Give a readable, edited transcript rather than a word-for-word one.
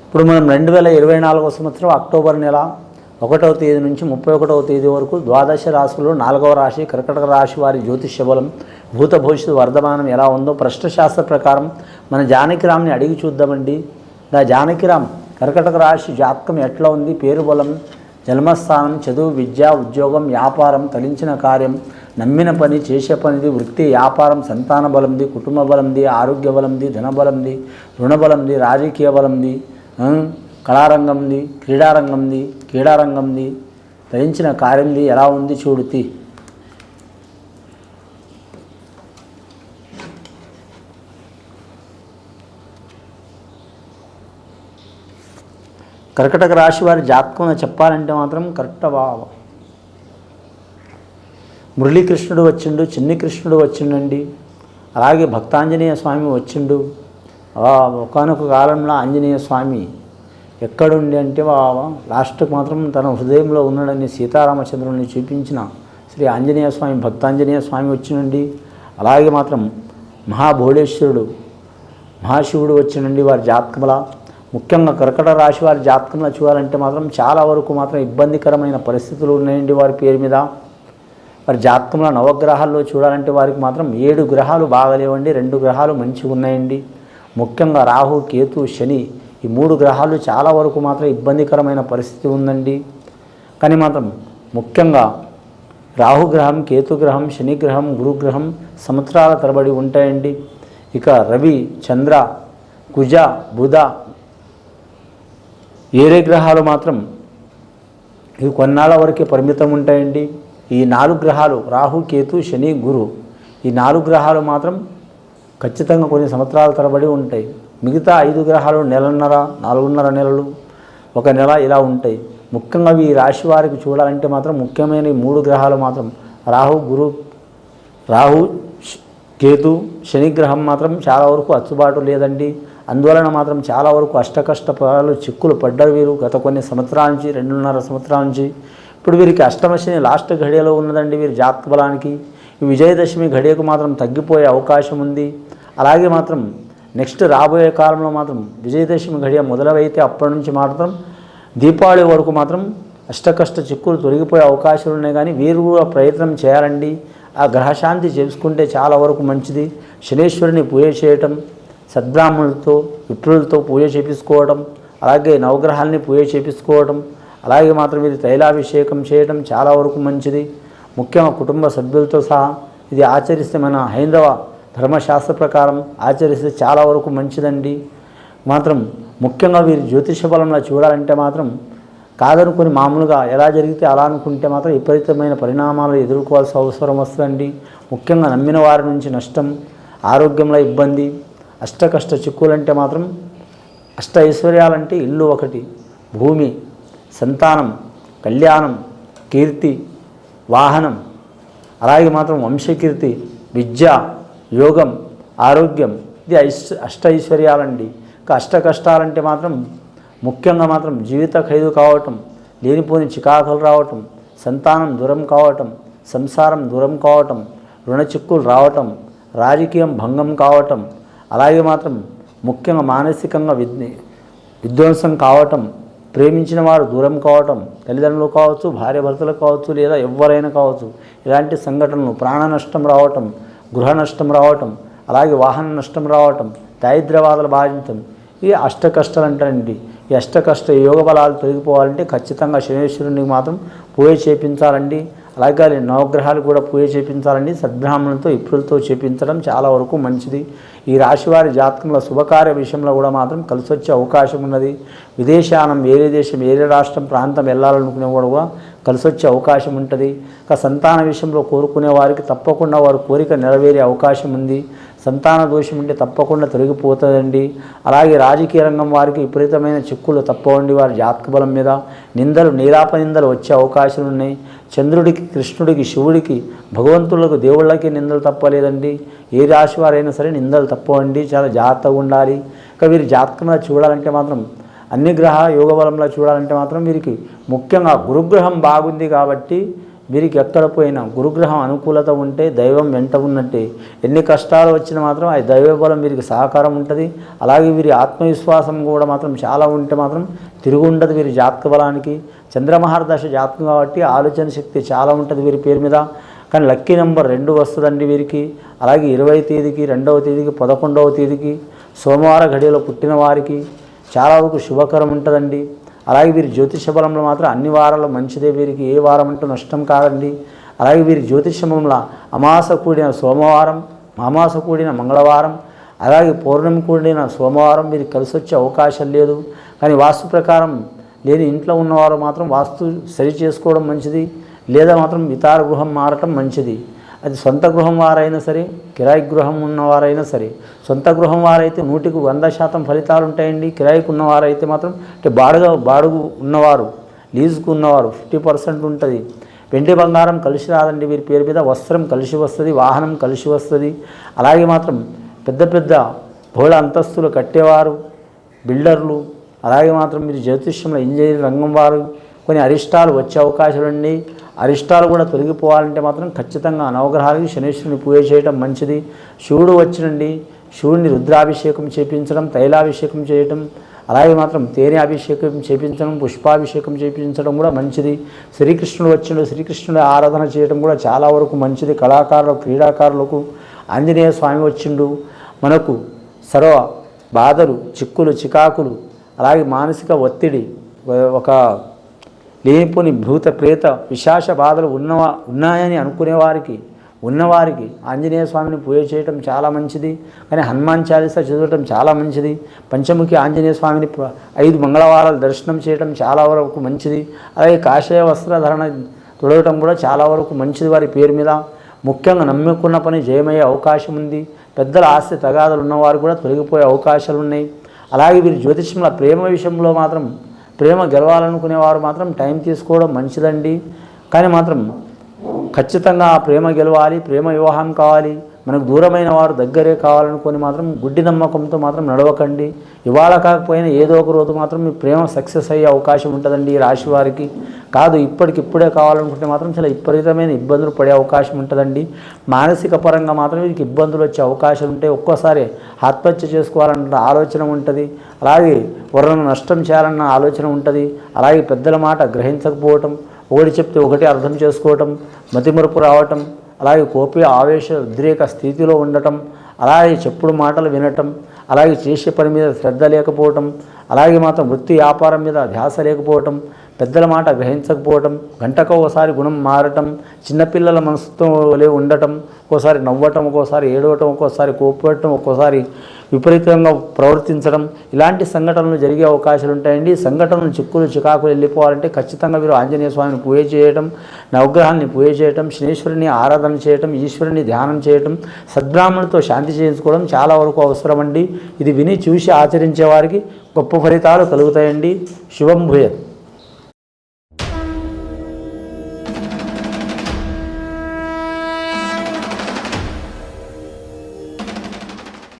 ఇప్పుడు మనం 2024 సంవత్సరం అక్టోబర్ నెల 1వ తేదీ నుంచి 31వ తేదీ వరకు ద్వాదశ రాశుల్లో 4వ రాశి కర్కటక రాశి వారి జ్యోతిష్య బలం భూత భవిష్యత్తు వర్ధమానం ఎలా ఉందో ప్రశ్నశాస్త్ర ప్రకారం మన జానకిరామ్ని అడిగి చూద్దామండి. జానకిరామ్ కర్కటక రాశి జాతకం ఎట్లా ఉంది? పేరు బలం, జన్మస్థానం, చదువు, విద్య, ఉద్యోగం, వ్యాపారం, తలించిన కార్యం, నమ్మిన పని, చేసే పనిది, వృత్తి, వ్యాపారం, సంతాన బలంది, కుటుంబ బలంది, ఆరోగ్య బలంది, ధన బలంది, రుణ బలంది, రాజకీయ బలంది, కళారంగంది, క్రీడారంగంది, తలించిన కార్యంది ఎలా ఉంది చూడుతి. కర్కటక రాశి వారి జాతకంలో చెప్పాలంటే మాత్రం కరెక్ట్ మురళీకృష్ణుడు వచ్చిండు, చిన్ని కృష్ణుడు వచ్చిండండి. అలాగే భక్తాంజనేయ స్వామి వచ్చిండు. ఒకానొక కాలంలో ఆంజనేయ స్వామి ఎక్కడుండి అంటే లాస్ట్కి మాత్రం తన హృదయంలో ఉన్నాడని సీతారామచంద్రుని చూపించిన శ్రీ ఆంజనేయ స్వామి భక్తాంజనేయ స్వామి వచ్చినండి. అలాగే మాత్రం మహాభోళేశ్వరుడు మహాశివుడు వచ్చినండి వారి జాతకంలో. ముఖ్యంగా కర్కట రాశి వారి జాతకంలో చూడాలంటే మాత్రం చాలా వరకు మాత్రం ఇబ్బందికరమైన పరిస్థితులు ఉన్నాయండి వారి పేరు మీద. వారి జాతకంలో నవగ్రహాల్లో చూడాలంటే వారికి మాత్రం 7 గ్రహాలు బాగలేవండి, 2 గ్రహాలు మంచిగా ఉన్నాయండి. ముఖ్యంగా రాహు, కేతు, శని ఈ 3 గ్రహాలు చాలా వరకు మాత్రం ఇబ్బందికరమైన పరిస్థితి ఉందండి. కానీ మాత్రం ముఖ్యంగా రాహుగ్రహం, కేతుగ్రహం, శనిగ్రహం, గురుగ్రహం సంవత్సరాల తరబడి ఉంటాయండి. ఇక రవి, చంద్ర, కుజ, బుధ ఏరే గ్రహాలు మాత్రం ఇవి కొన్నాళ్ళ వరకే పరిమితం ఉంటాయండి. ఈ 4 గ్రహాలు రాహు, కేతు, శని, గురు ఈ 4 గ్రహాలు మాత్రం ఖచ్చితంగా కొన్ని సంవత్సరాల తరబడి ఉంటాయి. మిగతా 5 గ్రహాలు నెలన్నర, 4.5 నెలలు, 1 నెల ఇలా ఉంటాయి. ముఖ్యంగా ఈ రాశి వారికి చూడాలంటే మాత్రం ముఖ్యమైన ఈ 3 గ్రహాలు మాత్రం రాహు, కేతు, శనిగ్రహం మాత్రం చాలా వరకు అచ్చుబాటు లేదండి. అందువలన మాత్రం చాలా వరకు అష్టకష్ట ఫలాలు చిక్కులు పడ్డారు వీరు గత కొన్ని సంవత్సరాల నుంచి, 2.5 సంవత్సరాల నుంచి. ఇప్పుడు వీరికి అష్టమశని లాస్ట్ ఘడియలో ఉన్నదండి వీరి జాతక బలానికి. ఈ విజయదశమి ఘడియకు మాత్రం తగ్గిపోయే అవకాశం ఉంది. అలాగే మాత్రం నెక్స్ట్ రాబోయే కాలంలో మాత్రం విజయదశమి ఘడియ మొదలైతే అప్పటి నుంచి మాత్రం దీపావళి వరకు మాత్రం అష్టకష్ట చిక్కులు తొలగిపోయే అవకాశాలు ఉన్నాయి. కానీ వీరు కూడా ప్రయత్నం చేయాలండి. ఆ గ్రహశాంతి చేసుకుంటే చాలా వరకు మంచిది. శనేశ్వరుని పూజ చేయటం, సద్బ్రాహ్మణులతో విప్రులతో పూజ చేపించుకోవడం, అలాగే నవగ్రహాలని పూజ చేపించుకోవడం, అలాగే మాత్రం ఇది తైలాభిషేకం చేయడం చాలా వరకు మంచిది. ముఖ్యంగా కుటుంబ సభ్యులతో సహా ఇది ఆచరిస్తే మన హైందవ ధర్మశాస్త్ర ప్రకారం ఆచరిస్తే చాలా వరకు మంచిదండి. మాత్రం ముఖ్యంగా వీరి జ్యోతిష బలంలో చూడాలంటే మాత్రం కాదనుకుని మామూలుగా ఎలా జరిగితే అలా అనుకుంటే మాత్రం విపరీతమైన పరిణామాలు ఎదుర్కోవాల్సిన అవసరం వస్తుందండి. ముఖ్యంగా నమ్మిన వారి నుంచి నష్టం, ఆరోగ్యంలో ఇబ్బంది, అష్టకష్ట చిక్కులంటే మాత్రం అష్ట ఐశ్వర్యాలంటే ఇల్లు ఒకటి, భూమి, సంతానం, కళ్యాణం, కీర్తి, వాహనం, అలాగే మాత్రం వంశకీర్తి, విద్య, యోగం, ఆరోగ్యం ఇది అష్ట ఐశ్వర్యాలండి. ఇంకా అష్ట కష్టాలంటే మాత్రం ముఖ్యంగా మాత్రం జీవిత ఖైదు కావటం, లేనిపోని చికాకులు రావటం, సంతానం దూరం కావటం, సంసారం దూరం కావటం, రుణ చిక్కులు రావటం, రాజకీయం భంగం కావటం, అలాగే మాత్రం ముఖ్యంగా మానసికంగా విధ్వంసం కావటం, ప్రేమించిన వారు దూరం కావటం, తల్లిదండ్రులు కావచ్చు, భార్యాభర్తలు కావచ్చు, లేదా ఎవరైనా కావచ్చు, ఇలాంటి సంఘటనలు, ప్రాణ నష్టం రావటం, గృహ నష్టం రావటం, అలాగే వాహన నష్టం రావటం, దారిద్ర్యబాధలు బాధించడం ఇవి అష్ట కష్టాలు అంటారండి. ఈ అష్ట కష్ట యోగ బలాలు తొలగిపోవాలంటే ఖచ్చితంగా శనేశ్వరునికి మాత్రం పూజ చేపించాలండి. అలాగే నవగ్రహాలు కూడా పూజ చేపించాలండి. సద్బ్రాహ్మణులతో విప్రులతో చేపించడం చాలా వరకు మంచిది. ఈ రాశివారి జాతకంలో శుభకార్య విషయంలో కూడా మాత్రం కలిసి వచ్చే అవకాశం ఉన్నది. విదేశానం, వేరే దేశం, వేరే రాష్ట్రం, ప్రాంతం వెళ్ళాలనుకునే కూడా కలిసి వచ్చే అవకాశం ఉంటుంది. ఇంకా సంతాన విషయంలో కోరుకునే వారికి తప్పకుండా వారి కోరిక నెరవేరే అవకాశం ఉంది. సంతాన దోషం ఉంటే తప్పకుండా తొలగిపోతుందండి. అలాగే రాజకీయ రంగం వారికి విపరీతమైన చిక్కులు తప్పవండి. వారి జాతక బలం మీద నిందలు, నిందలు వచ్చే అవకాశాలు ఉన్నాయి. చంద్రుడికి, కృష్ణుడికి, శివుడికి, భగవంతులకు, దేవుళ్ళకి నిందలు తప్పలేదండి. ఏ రాశి వారైనా సరే నిందలు తప్పవండి. చాలా జాగ్రత్తగా ఉండాలి. ఇక వీరి జాతకంలో చూడాలంటే మాత్రం అన్ని గ్రహ యోగ బలంలో చూడాలంటే మాత్రం వీరికి ముఖ్యంగా గురుగ్రహం బాగుంది కాబట్టి వీరికి ఎక్కడ పోయినా గురుగ్రహం అనుకూలత ఉంటే దైవం వెంట ఉన్నట్టే. ఎన్ని కష్టాలు వచ్చినా మాత్రం ఆ దైవబలం వీరికి సహకారం ఉంటుంది. అలాగే వీరి ఆత్మవిశ్వాసం కూడా మాత్రం చాలా ఉంటే మాత్రం తిరుగుండదు వీరి జాతక బలానికి. చంద్రమహారదశ జాతకం కాబట్టి ఆలోచన శక్తి చాలా ఉంటుంది వీరి పేరు మీద. కానీ లక్కీ నెంబర్ 2 వస్తుందండి వీరికి. అలాగే 20వ తేదీకి, 2వ తేదీకి, 11వ తేదీకి సోమవార ఘడియలో పుట్టిన వారికి చాలా వరకు శుభకరం ఉంటుందండి. అలాగే వీరి జ్యోతిష బలంలో మాత్రం అన్ని వారాల్లో మంచిదే. వీరికి ఏ వారం అంటూ నష్టం కాదండి. అలాగే వీరి జ్యోతిషంలో అమాస కూడిన సోమవారం, అమాస కూడిన మంగళవారం, అలాగే పౌర్ణమి కూడిన సోమవారం వీరికి కలిసి వచ్చే అవకాశం లేదు. కానీ వాస్తు ప్రకారం లేని ఇంట్లో ఉన్నవారు మాత్రం వాస్తు సరి చేసుకోవడం మంచిది, లేదా మాత్రం ఇతర గృహం మారటం మంచిది. అది సొంత గృహం వారైనా సరే, కిరాయి గృహం ఉన్నవారైనా సరే. సొంత గృహం వారైతే 100కి 100% ఫలితాలు ఉంటాయండి. కిరాయికి ఉన్నవారైతే మాత్రం అంటే బాడుగు ఉన్నవారు, లీజుకు ఉన్నవారు 50% ఉంటుంది. వెండి బంగారం కలిసి రాదండి వీరి పేరు మీద. వస్త్రం కలిసి వస్తుంది, వాహనం కలిసి వస్తుంది. అలాగే మాత్రం పెద్ద పెద్ద బహుళ అంతస్తులు కట్టేవారు, బిల్డర్లు, అలాగే మాత్రం మీరు జ్యోతిష్యంలో ఇంజనీరింగ్ రంగం వారు కొన్ని అరిష్టాలు వచ్చే అవకాశాలుండి. అరిష్టాలు కూడా తొలగిపోవాలంటే మాత్రం ఖచ్చితంగా నవగ్రహాలకి శనీశ్వరుని పూజ చేయడం మంచిది. శివుడు వచ్చినండి, శివుడిని రుద్రాభిషేకం చేపించడం, తైలాభిషేకం చేయటం, అలాగే మాత్రం తేనె అభిషేకం చేపించడం, పుష్పాభిషేకం చేపించడం కూడా మంచిది. శ్రీకృష్ణుడు వచ్చిండు, శ్రీకృష్ణుడి ఆరాధన చేయడం కూడా చాలా వరకు మంచిది. కళాకారులకు, క్రీడాకారులకు ఆంజనేయ స్వామి వచ్చిండు. మనకు సర్వ బాధలు, చిక్కులు, చికాకులు, అలాగే మానసిక ఒత్తిడి, ఒక లేనిపోని భూత ప్రేత విశాష బాధలు ఉన్నాయని ఉన్నవారికి ఆంజనేయ స్వామిని పూజ చేయటం చాలా మంచిది. కానీ హనుమాన్ చాలీసా చదవటం చాలా మంచిది. పంచముఖి ఆంజనేయ స్వామిని 5 మంగళవారాలు దర్శనం చేయడం చాలా వరకు మంచిది. అలాగే కాషాయ వస్త్రధారణ తొడగటం కూడా చాలా వరకు మంచిది వారి పేరు మీద. ముఖ్యంగా నమ్ముకున్న పని జయమయ్యే అవకాశం ఉంది. పెద్దల ఆస్తి తగాదాలు ఉన్నవారు కూడా తొలగిపోయే అవకాశాలు ఉన్నాయి. అలాగే వీరి జ్యోతిష్యంలో ప్రేమ విషయంలో మాత్రం ప్రేమ గెలవాలనుకునేవారు మాత్రం టైం తీసుకోవడం మంచిదండి. కానీ మాత్రం ఖచ్చితంగా ఆ ప్రేమ గెలవాలి, ప్రేమ వివాహం కావాలి, మనకు దూరమైన వారు దగ్గరే కావాలనుకొని మాత్రం గుడ్డి నమ్మకంతో మాత్రం నడవకండి. ఇవాళ కాకపోయినా ఏదో ఒక రోజు మాత్రం మీ ప్రేమ సక్సెస్ అయ్యే అవకాశం ఉంటుందండి ఈ రాశి వారికి. కాదు ఇప్పటికిప్పుడే కావాలనుకుంటే మాత్రం చాలా విపరీతమైన ఇబ్బందులు పడే అవకాశం ఉంటుందండి. మానసిక పరంగా మాత్రం వీరికి ఇబ్బందులు వచ్చే అవకాశాలు ఉంటాయి. ఒక్కోసారి ఆత్మహత్య చేసుకోవాలన్న ఆలోచన ఉంటుంది. అలాగే ఎవరైనా నష్టం చేయాలన్న ఆలోచన ఉంటుంది. అలాగే పెద్దల మాట గ్రహించకపోవటం, ఒకటి చెప్తే ఒకటి అర్థం చేసుకోవటం, మతిమరుపు రావటం, అలాగే కోపి ఆవేశ ఉద్రేక స్థితిలో ఉండటం, అలాగే చెప్పుడు మాటలు వినటం, అలాగే చేసే పని మీద శ్రద్ధ లేకపోవటం, అలాగే మాత్రం వృత్తి వ్యాపారం మీద ధ్యాస లేకపోవటం, పెద్దల మాట గ్రహించకపోవటం, గంటకు ఒకసారి గుణం మారటం, చిన్నపిల్లల మనసుతో ఉండటం, ఒక్కోసారి నవ్వటం, ఒక్కోసారి ఏడవటం, ఒక్కోసారి కోపడటం, ఒక్కోసారి విపరీతంగా ప్రవర్తించడం, ఇలాంటి సంఘటనలు జరిగే అవకాశాలు ఉంటాయండి. సంఘటనలు చిక్కులు చికాకులు వెళ్ళిపోవాలంటే ఖచ్చితంగా మీరు ఆంజనేయ స్వామిని పూజ చేయటం, నవగ్రహాన్ని పూజ చేయటం, శనీశ్వరుని ఆరాధన చేయటం, ఈశ్వరుని ధ్యానం చేయటం, సద్బ్రాహ్మణులతో శాంతి చేయించుకోవడం చాలా వరకు అవసరమండి. ఇది విని చూసి ఆచరించే వారికి గొప్ప ఫలితాలు కలుగుతాయండి. శుభం భూయత్.